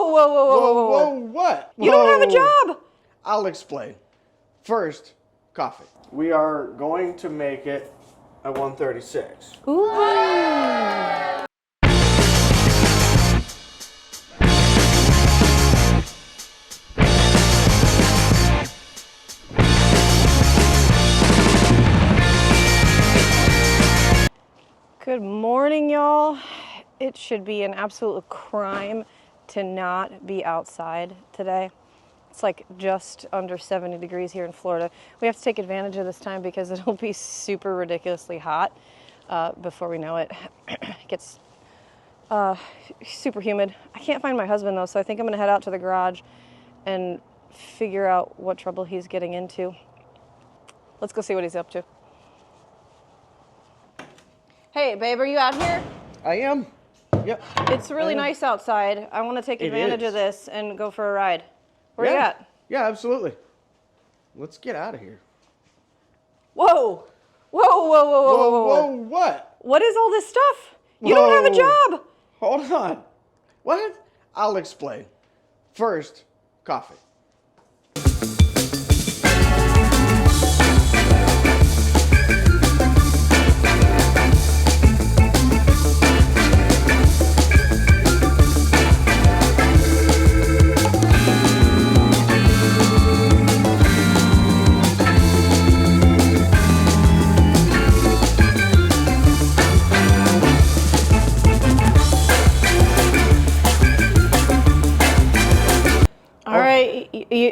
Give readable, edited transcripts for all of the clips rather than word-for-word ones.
Whoa, what? You don't have a job. I'll explain. First, coffee. We are going to make it a 136. Ooh. Good morning, y'all. It should be an absolute crime to not be outside today. It's like just under 70 degrees here in Florida. We have to take advantage of this time because it'll be super ridiculously hot before we know it. It gets super humid. I can't find my husband though, so I think I'm gonna head out to the garage and figure out what trouble he's getting into. Let's go see what he's up to. Hey, babe, are you out here? I am. Yep. It's really nice outside. I want to take advantage of this and go for a ride. Where you at? Yeah, absolutely. Let's get out of here. Whoa, What? What is all this stuff? You don't have a job. Hold on. What? I'll explain. First, coffee.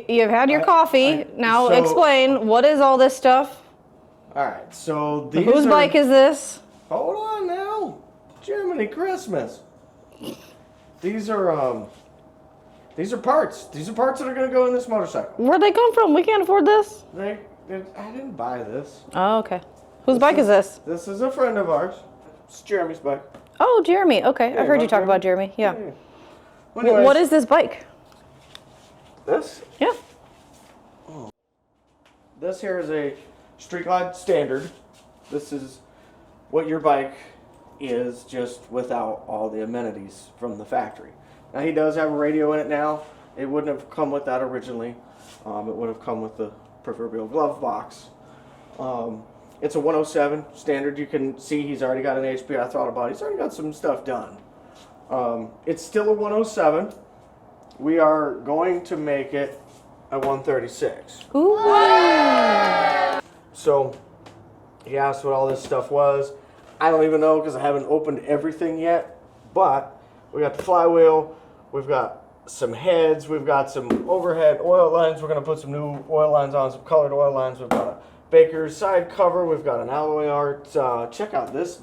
You've had your coffee. Now explain, what is all this stuff? All right, so these Whose bike is this? Hold on now. Jiminy Christmas. These are parts. These are parts that are going to go in this motorcycle. Where'd they come from? We can't afford this. I didn't buy this. Oh, okay. Whose bike is this? This is a friend of ours. It's Jeremy's bike. Oh, Jeremy. Okay, Yeah, I've heard you talk about Jeremy. Yeah. Well, anyways, what is this bike? This? Yeah. Oh. This here is a Street Glide Standard. This is what your bike is, just without all the amenities from the factory. Now he does have a radio in it now. It wouldn't have come with that originally. It would have come with the proverbial glove box. It's a 107 standard. You can see he's already got an HPI throttle body. He's already got some stuff done. It's still a 107. We are going to make it a 136. Ooh. So he asked what all this stuff was. I don't even know because I haven't opened everything yet. But we got the flywheel. We've got some heads. We've got some overhead oil lines. We're going to put some new oil lines on, some colored oil lines. We've got a Baker's side cover. We've got an alloy art. Check out this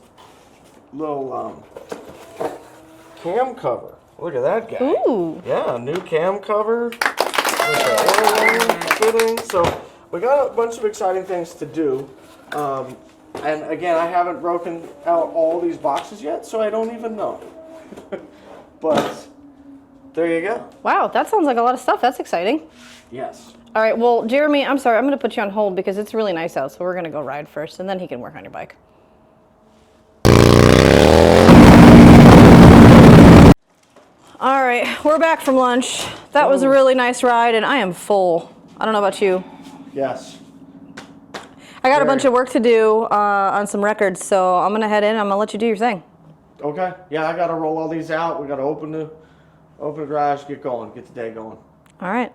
little cam cover. Look at that guy. Ooh. Yeah, new cam cover with the oil line fitting. So we got a bunch of exciting things to do. And again, I haven't broken out all these boxes yet, so I don't even know. But there you go. Wow, that sounds like a lot of stuff. That's exciting. Yes. All right, well, Jeremy, I'm sorry. I'm going to put you on hold because it's really nice out, so we're going to go ride first, and then he can work on your bike. All right, we're back from lunch. That was a really nice ride, and I am full. I don't know about you. Yes. I got a bunch of work to do on some records, so I'm going to head in. I'm going to let you do your thing. Okay. Yeah, I got to roll all these out. We got to open the garage, get going, get the day going. All right.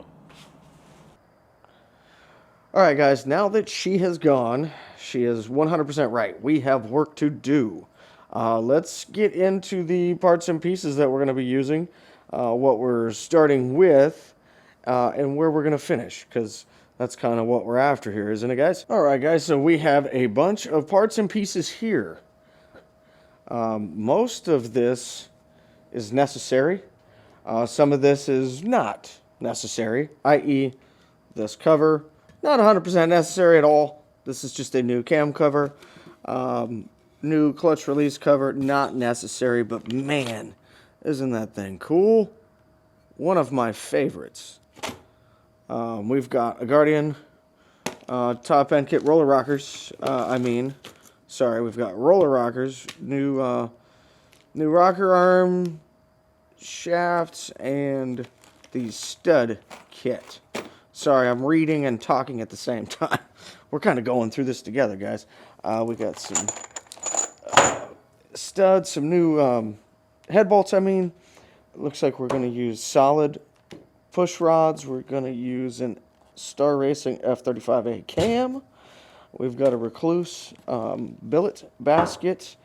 All right, guys, now that she has gone, she is 100% right. We have work to do. Let's get into the parts and pieces that we're going to be using, what we're starting with, and where we're going to finish, because that's kind of what we're after here, isn't it, guys? All right, guys, so we have a bunch of parts and pieces here. Most of this is necessary. Some of this is not necessary, i.e. this cover. Not 100% necessary at all. This is just a new cam cover. New clutch release cover, not necessary, but man, isn't that thing cool? One of my favorites. We've got a Guardian top end kit roller rockers. We've got roller rockers, new rocker arm, shafts and the stud kit. Sorry, I'm reading and talking at the same time. We're kind of going through this together, guys. We got some studs, some new head bolts, I mean. It looks like we're going to use solid push rods. We're going to use an Star Racing F35A cam. We've got a Recluse billet basket.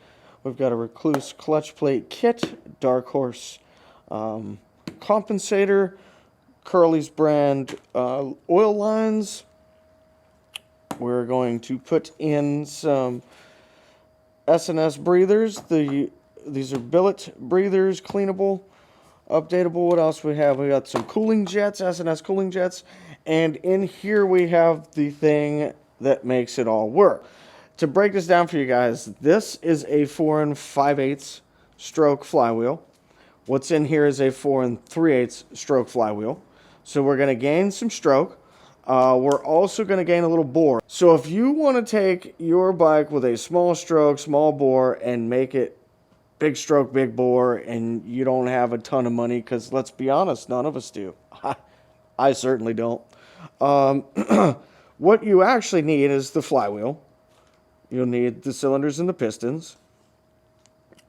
We've got a Recluse clutch plate kit, Dark Horse compensator, Curly's brand oil lines. We're going to put in some S&S breathers. These are billet breathers, cleanable, updatable. What else we have? We got some cooling jets, S&S cooling jets. And in here we have the thing that makes it all work. To break this down for you guys, this is a 4 5/8 stroke flywheel. What's in here is a 4 3/8 stroke flywheel. So we're going to gain some stroke. We're also going to gain a little bore. So if you want to take your bike with a small stroke, small bore, and make it big stroke, big bore, and you don't have a ton of money, because let's be honest, none of us do. I certainly don't. What you actually need is the flywheel. You'll need the cylinders and the pistons.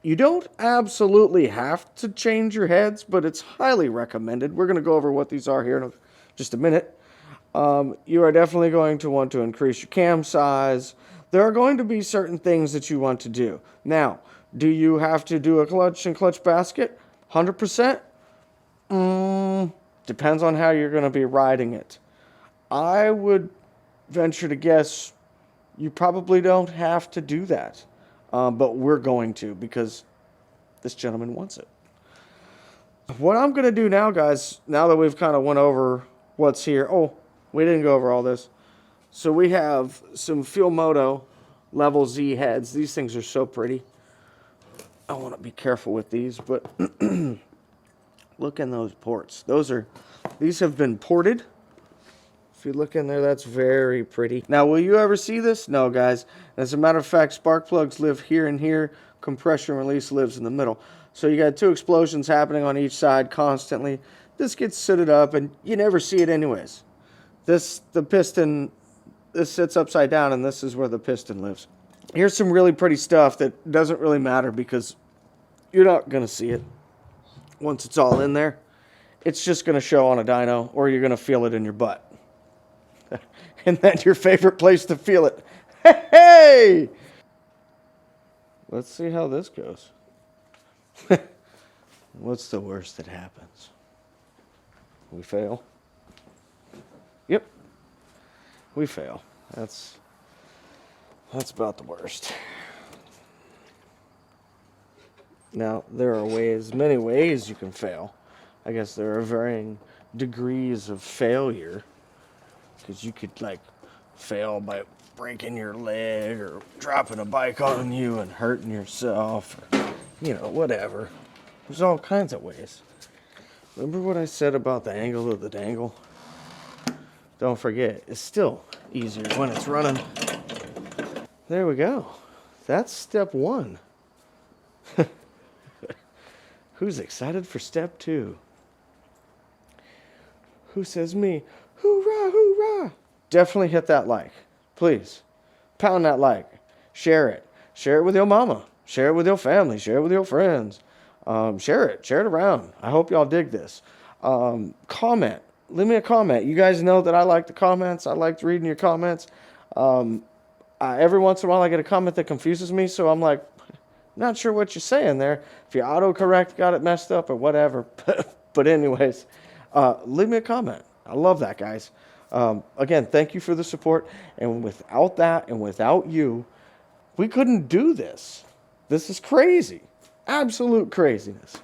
You don't absolutely have to change your heads, but it's highly recommended. We're going to go over what these are here in just a minute. You are definitely going to want to increase your cam size. There are going to be certain things that you want to do. Now, do you have to do a clutch and clutch basket? 100%? Depends on how you're going to be riding it. I would venture to guess you probably don't have to do that. But we're going to, because this gentleman wants it. What I'm going to do now, guys, now that we've kind of went over what's here. Oh, we didn't go over all this. So we have some Feel Moto Level Z heads. These things are so pretty. I want to be careful with these, but look in those ports. These have been ported. If you look in there, that's very pretty. Now, will you ever see this? No, guys. As a matter of fact, spark plugs live here and here. Compression release lives in the middle. So you got two explosions happening on each side constantly. This gets sooted up, and you never see it anyways. The piston, this sits upside down, and this is where the piston lives. Here's some really pretty stuff that doesn't really matter because you're not going to see it once it's all in there. It's just going to show on a dyno, or you're going to feel it in your butt. And that's your favorite place to feel it. Hey! Let's see how this goes. What's the worst that happens? We fail. Yep. We fail. That's about the worst. Now, there are many ways you can fail. I guess there are varying degrees of failure. Because you could, fail by breaking your leg or dropping a bike on you and hurting yourself. Or, whatever. There's all kinds of ways. Remember what I said about the angle of the dangle? Don't forget, it's still easier when it's running. There we go. That's step 1. Who's excited for step 2? Who says me? Hoorah, hoorah. Definitely hit that like. Please. Pound that like. Share it. Share it with your mama. Share it with your family. Share it with your friends. Share it. Share it around. I hope y'all dig this. Comment. Leave me a comment. You guys know that I like the comments. I like reading your comments. Every once in a while I get a comment that confuses me, so I'm like, not sure what you're saying there. If your autocorrect got it messed up or whatever. But anyways, leave me a comment. I love that, guys. Again, thank you for the support. And without that and without you, we couldn't do this. This is crazy. Absolute craziness.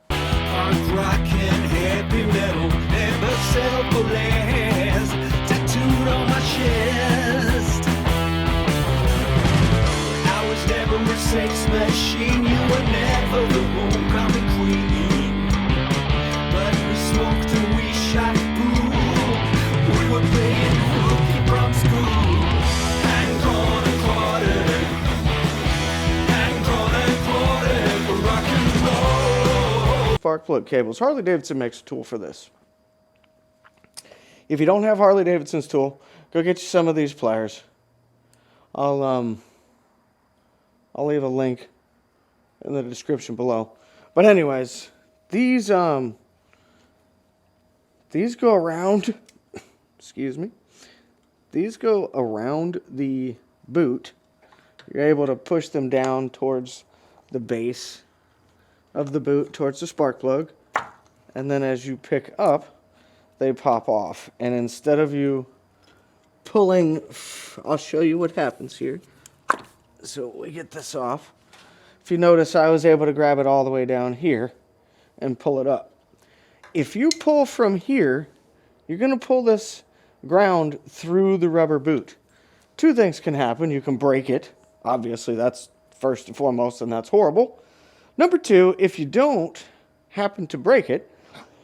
Punk rock and heavy metal, never settle for less. Tattooed on my chest. I was never a sex machine. You were never the homecoming queen. But we smoked and we shot boo. We were playing hooky from school. Hang on a quarter. Hang on a quarter for rock and roll. spark plug cables. Harley Davidson makes a tool for this. If you don't have Harley Davidson's tool, go get you some of these pliers. I'll leave a link in the description below. But anyways, these go around, excuse me. These go around the boot. You're able to push them down towards the base of the boot, towards the spark plug. And then as you pick up, they pop off. And instead of you pulling, I'll show you what happens here. So we get this off. If you notice, I was able to grab it all the way down here and pull it up. If you pull from here, you're going to pull this ground through the rubber boot. Two things can happen. You can break it. Obviously, that's first and foremost, and that's horrible. Number two, if you don't happen to break it,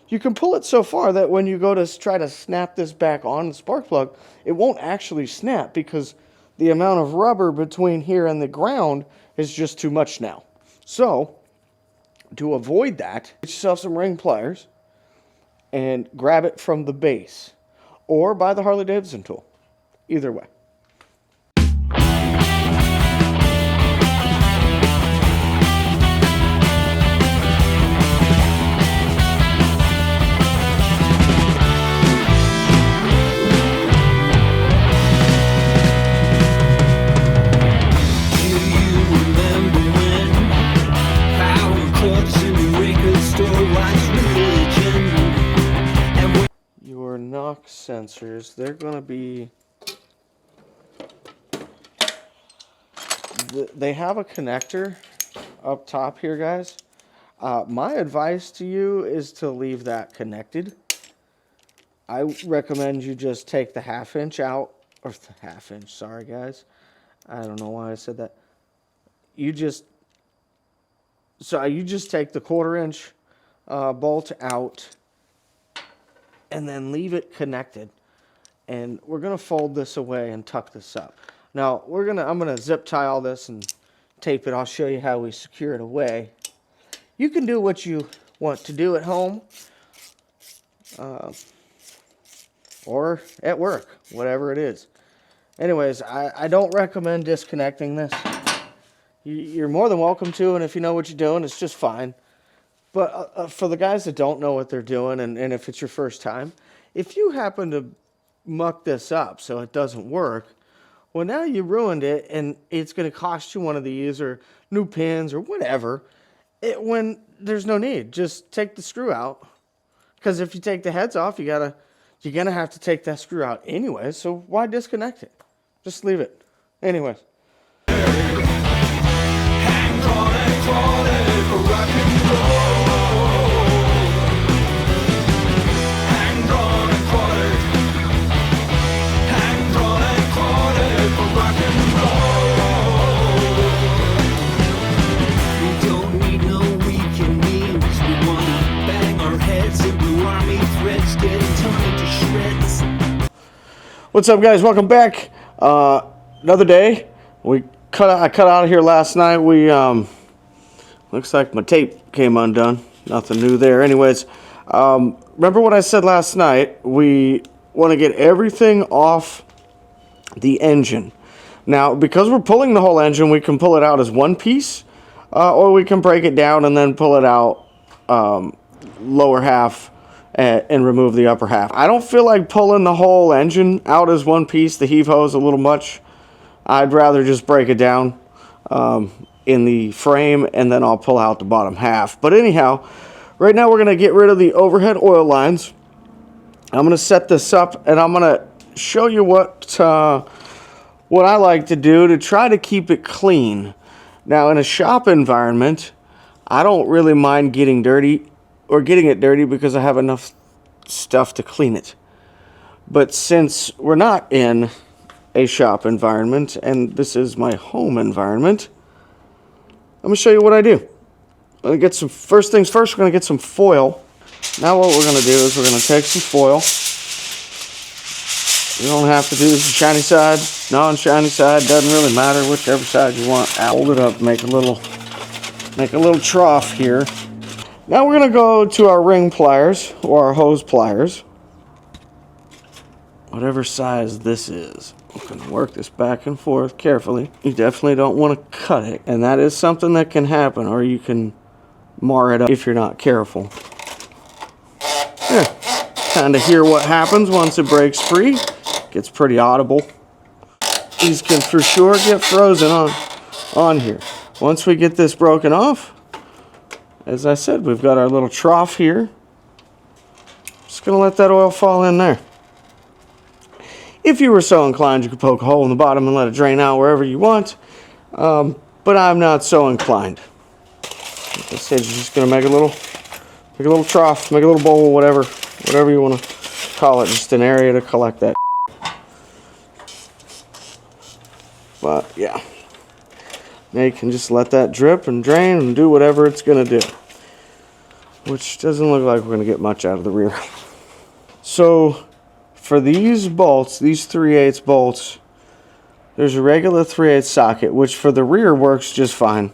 you can pull it so far that when you go to try to snap this back on the spark plug, it won't actually snap because the amount of rubber between here and the ground is just too much now. So, to avoid that, get yourself some ring pliers and grab it from the base. Or buy the Harley Davidson tool. Either way. Knock sensors, they're going to be, they have a connector up top here, guys. My advice to you is to leave that connected. I recommend you just take the 1/2 inch out, or the 1/2 inch, sorry guys. I don't know why I said that. You just take the 1/4 inch bolt out and then leave it connected. And we're going to fold this away and tuck this up. Now, I'm going to zip tie all this and tape it. I'll show you how we secure it away. You can do what you want to do at home or at work, whatever it is. Anyways, I don't recommend disconnecting this. You're more than welcome to, and if you know what you're doing, it's just fine. But for the guys that don't know what they're doing, and if it's your first time, if you happen to muck this up so it doesn't work, well, now you ruined it, and it's going to cost you one of these or new pins or whatever. When there's no need, just take the screw out. Because if you take the heads off, you're going to have to take that screw out anyway, so why disconnect it? Just leave it. Anyways. What's up, guys? Welcome back. Another day. I cut out of here last night. Looks like my tape came undone. Nothing new there. Anyways, remember what I said last night? We want to get everything off the engine. Now, because we're pulling the whole engine, we can pull it out as one piece, or we can break it down and then pull it out lower half and remove the upper half. I don't feel like pulling the whole engine out as one piece. The heave hose a little much. I'd rather just break it down in the frame, and then I'll pull out the bottom half. But anyhow, right now we're going to get rid of the overhead oil lines. I'm going to set this up, and I'm going to show you what I like to do to try to keep it clean. Now, in a shop environment, I don't really mind getting it dirty because I have enough stuff to clean it. But since we're not in a shop environment, and this is my home environment, I'm going to show you what I do. I'm going to get some, first things first, we're going to get some foil. Now what we're going to do is we're going to take some foil. You don't have to do the shiny side, non-shiny side, doesn't really matter, whichever side you want. Hold it up, make a little trough here. Now we're going to go to our ring pliers or our hose pliers. Whatever size this is. I'm going to work this back and forth carefully. You definitely don't want to cut it. And that is something that can happen, or you can mar it up if you're not careful. Yeah. Kind of hear what happens once it breaks free. Gets pretty audible. These can for sure get frozen on here. Once we get this broken off, as I said, we've got our little trough here. Just going to let that oil fall in there. If you were so inclined, you could poke a hole in the bottom and let it drain out wherever you want. But I'm not so inclined. Like I said, you're just going to make a little trough, make a little bowl, whatever you want to call it. Just an area to collect that. But yeah, now you can just let that drip and drain and do whatever it's going to do. Which doesn't look like we're going to get much out of the rear. So for these bolts, these 3/8 bolts, there's a regular 3/8 socket, which for the rear works just fine.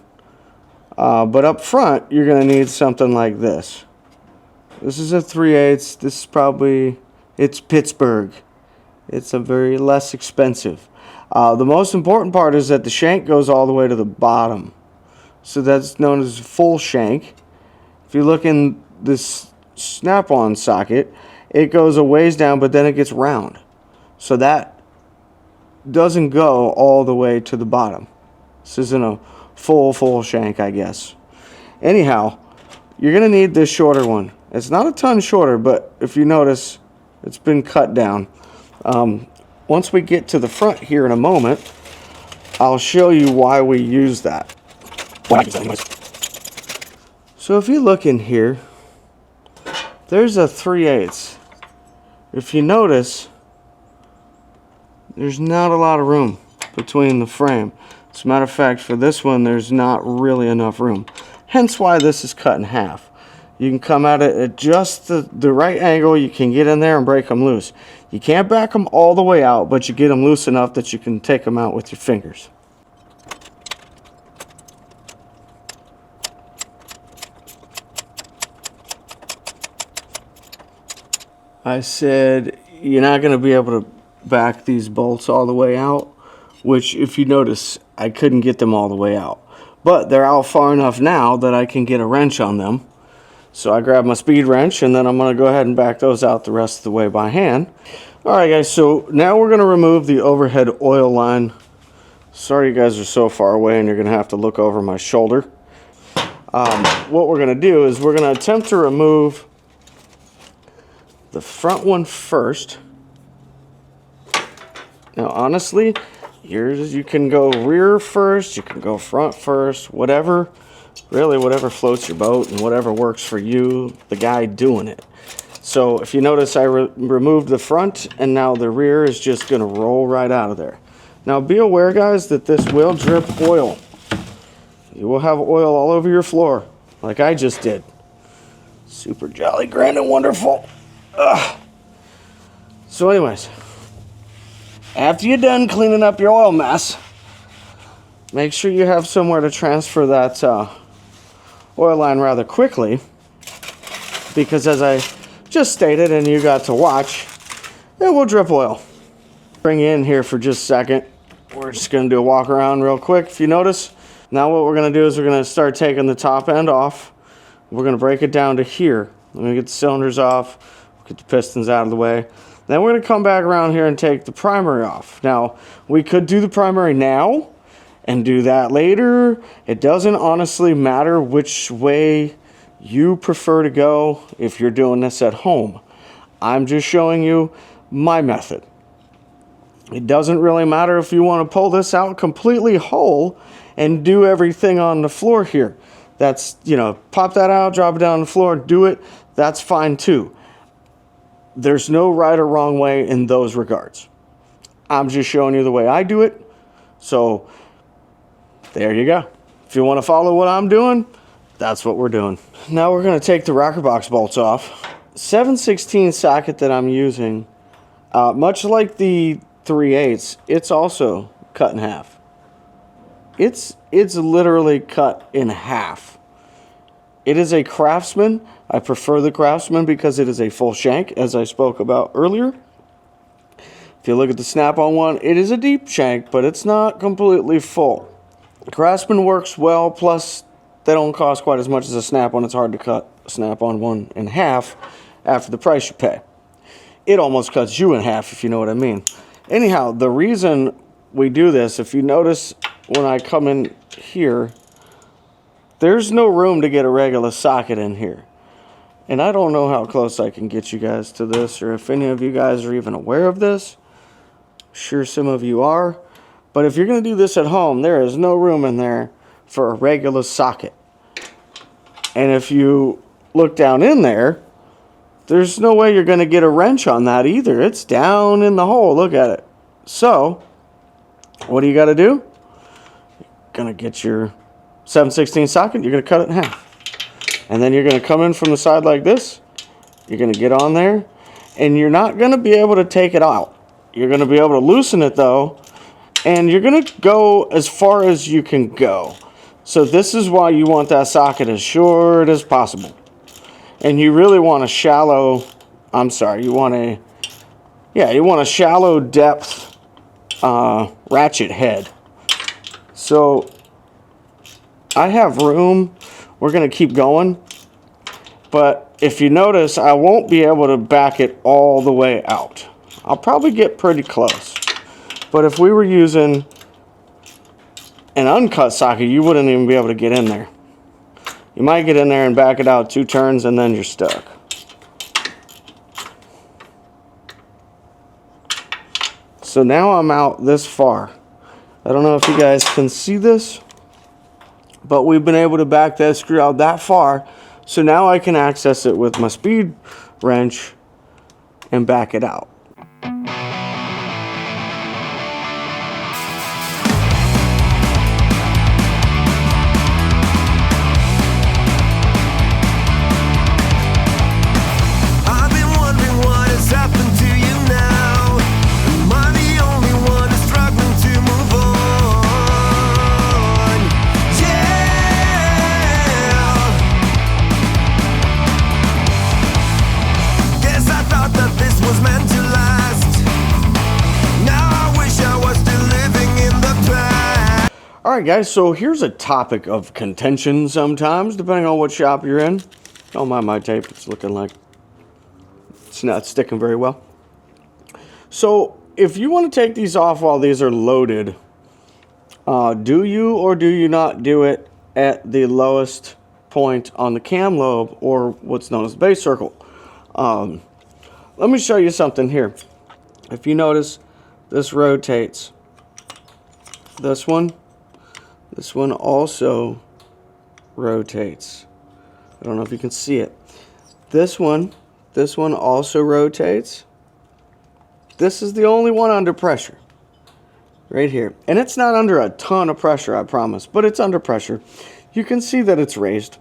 But up front, you're going to need something like this. This is a 3/8. This is probably, it's Pittsburgh. It's a very less expensive. The most important part is that the shank goes all the way to the bottom. So that's known as a full shank. If you look in this snap-on socket, it goes a ways down, but then it gets round. So that doesn't go all the way to the bottom. This isn't a full shank, I guess. Anyhow, you're going to need this shorter one. It's not a ton shorter, but if you notice, it's been cut down. Once we get to the front here in a moment, I'll show you why we use that. So if you look in here, there's a 3/8. If you notice, there's not a lot of room between the frame. As a matter of fact, for this one, there's not really enough room. Hence why this is cut in half. You can come at it at just the right angle. You can get in there and break them loose. You can't back them all the way out, but you get them loose enough that you can take them out with your fingers. I said you're not going to be able to back these bolts all the way out, which if you notice, I couldn't get them all the way out. But they're out far enough now that I can get a wrench on them. So I grab my speed wrench, and then I'm going to go ahead and back those out the rest of the way by hand. Alright guys, so now we're going to remove the overhead oil line. Sorry you guys are so far away and you're going to have to look over my shoulder. What we're going to do is we're going to attempt to remove the front one first. Now honestly, you can go rear first, you can go front first, whatever floats your boat and whatever works for you, the guy doing it. So if you notice, I removed the front and now the rear is just going to roll right out of there. Now be aware guys that this will drip oil. You will have oil all over your floor like I just did. Super jolly grand and wonderful. Ugh. So anyways, after you're done cleaning up your oil mess, make sure you have somewhere to transfer that oil line rather quickly, because as I just stated and you got to watch, it will drip oil. Bring you in here for just a second. We're just going to do a walk around real quick. If you notice, now what we're going to do is we're going to start taking the top end off. We're going to break it down to here. Let me get the cylinders off, get the pistons out of the way. Then we're going to come back around here and take the primary off. Now, we could do the primary now and do that later. It doesn't honestly matter which way you prefer to go if you're doing this at home. I'm just showing you my method. It doesn't really matter if you want to pull this out completely whole and do everything on the floor here. That's, pop that out, drop it down on the floor, do it. That's fine too. There's no right or wrong way in those regards. I'm just showing you the way I do it. So there you go. If you want to follow what I'm doing, that's what we're doing. Now we're going to take the rocker box bolts off. 7/16 socket that I'm using, much like the 3/8, it's also cut in half. It's literally cut in half. It is a Craftsman. I prefer the Craftsman because it is a full shank, as I spoke about earlier. If you look at the Snap-on one, it is a deep shank, but it's not completely full. Craftsman works well, plus they don't cost quite as much as a Snap-on. It's hard to cut a Snap-on one in half after the price you pay. It almost cuts you in half, if you know what I mean. Anyhow, the reason we do this, if you notice when I come in here, there's no room to get a regular socket in here. And I don't know how close I can get you guys to this, or if any of you guys are even aware of this. Sure, some of you are. But if you're going to do this at home, there is no room in there for a regular socket. And if you look down in there, there's no way you're going to get a wrench on that either. It's down in the hole. Look at it. So, what do you got to do? You're going to get your 7/16 socket. You're going to cut it in half. And then you're going to come in from the side like this. You're going to get on there. And you're not going to be able to take it out. You're going to be able to loosen it though. And you're going to go as far as you can go. So this is why you want that socket as short as possible. And you really want a shallow, you want a shallow depth ratchet head. So I have room. We're going to keep going. But if you notice, I won't be able to back it all the way out. I'll probably get pretty close. But if we were using an uncut socket, you wouldn't even be able to get in there. You might get in there and back it out 2 turns and then you're stuck. So now I'm out this far. I don't know if you guys can see this, but we've been able to back that screw out that far. So now I can access it with my speed wrench and back it out. Alright guys, so here's a topic of contention sometimes, depending on what shop you're in. Don't mind my tape, it's looking like it's not sticking very well. So, if you want to take these off while these are loaded, do you or do you not do it at the lowest point on the cam lobe, or what's known as the base circle? Let me show you something here. If you notice, this rotates. This one also rotates. I don't know if you can see it. This one also rotates. This is the only one under pressure. Right here. And it's not under a ton of pressure, I promise, but it's under pressure. You can see that it's raised.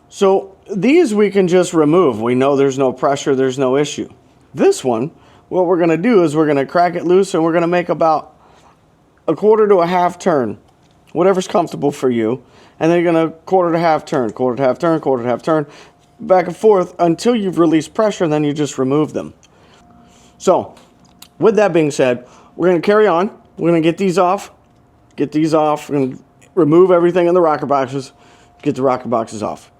So these we can just remove. We know there's no pressure, there's no issue. This one, what we're going to do is we're going to crack it loose and we're going to make about a 1/4 to a 1/2 turn, whatever's comfortable for you, and then you're going to 1/4 to 1/2 turn, 1/4 to 1/2 turn, 1/4 to 1/2 turn, back and forth until you've released pressure, and then you just remove them. So, with that being said, we're going to carry on. We're going to get these off. We're going to remove everything in the rocker boxes, get the rocker boxes off.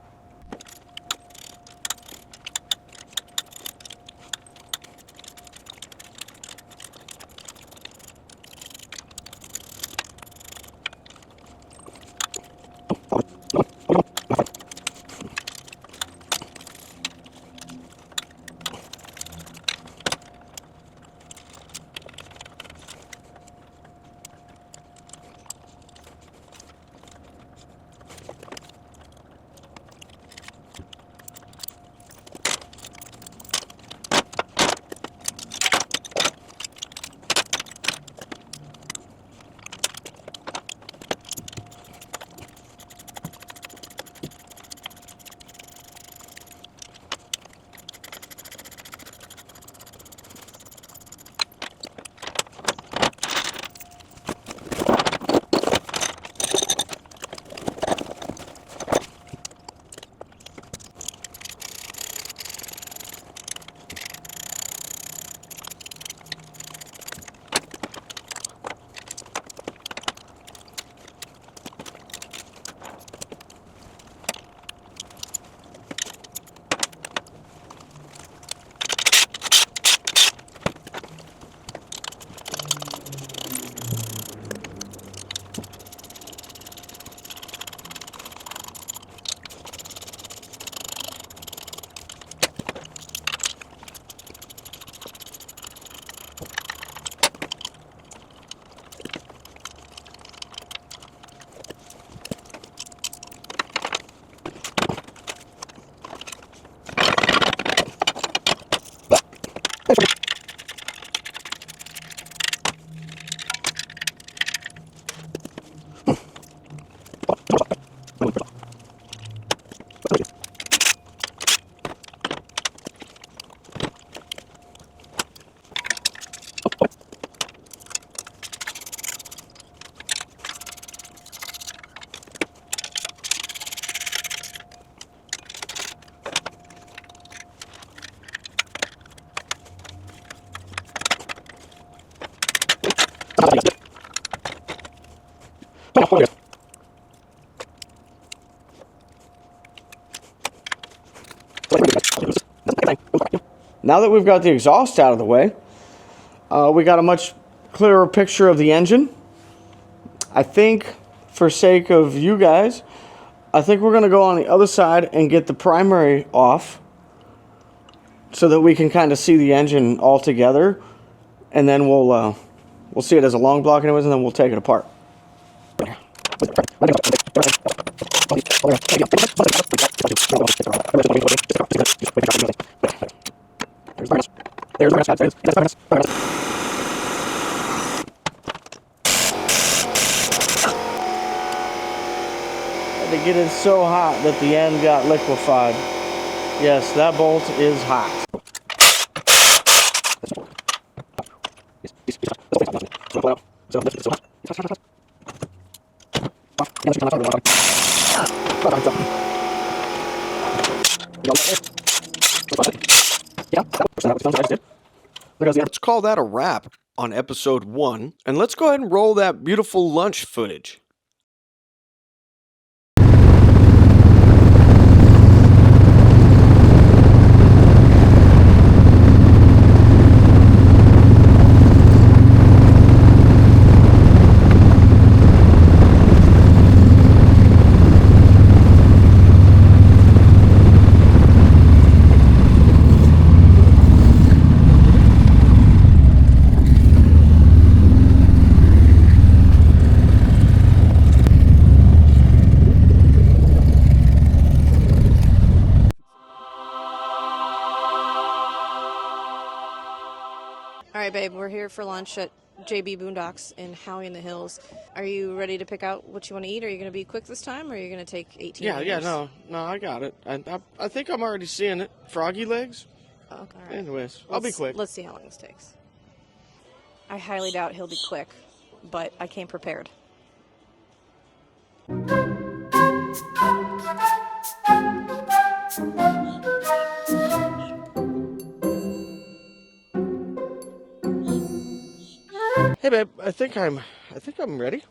Now that we've got the exhaust out of the way, we got a much clearer picture of the engine. I think, for sake of you guys, I think we're going to go on the other side and get the primary off so that we can kind of see the engine all together, and then we'll see it as a long block anyways, and then we'll take it apart. Had to get it so hot that the end got liquefied. Yes, that bolt is hot. Let's call that a wrap on episode 1, and let's go ahead and roll that beautiful lunch footage. All right, babe, we're here for lunch at JB Boondocks in Howie in the Hills. Are you ready to pick out what you want to eat? Are you going to be quick this time, or are you going to take 18 minutes? No, I got it. I think I'm already seeing it. Froggy legs? Oh, all right. Anyways, I'll be quick. Let's see how long this takes. I highly doubt he'll be quick, but I came prepared. Hey babe, I think I'm ready.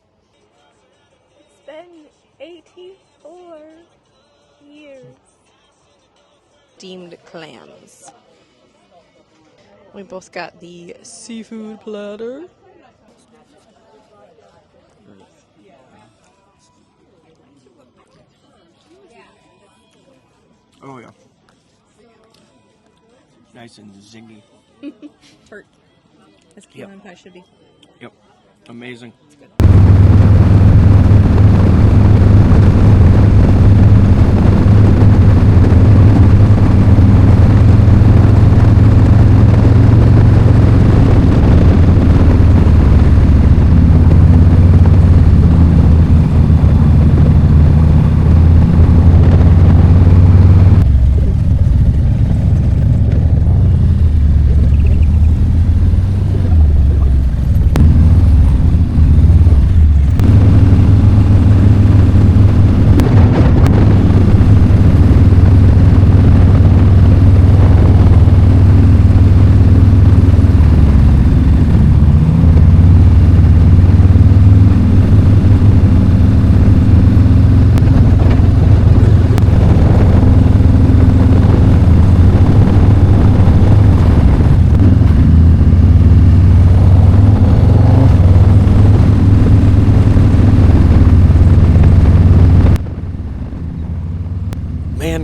It's been 84 years. Steamed clams. We both got the seafood platter. Oh yeah. Nice and zingy. Tart. As key lime pie should be. Yep. Amazing. It's good.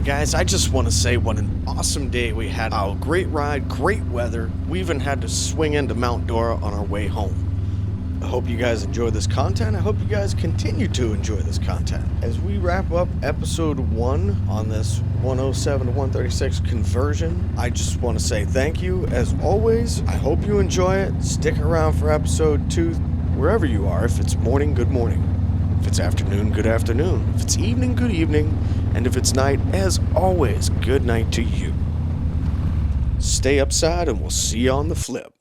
Guys, I just want to say what an awesome day we had. A great ride, great weather. We even had to swing into Mount Dora on our way home. I hope you guys enjoy this content. I hope you guys continue to enjoy this content. As we wrap up episode 1 on this 107 to 136 conversion, I just want to say thank you. As always, I hope you enjoy it. Stick around for episode 2, wherever you are. If it's morning, good morning. If it's afternoon, good afternoon. If it's evening, good evening. And if it's night, as always, good night to you. Stay upside and we'll see you on the flip.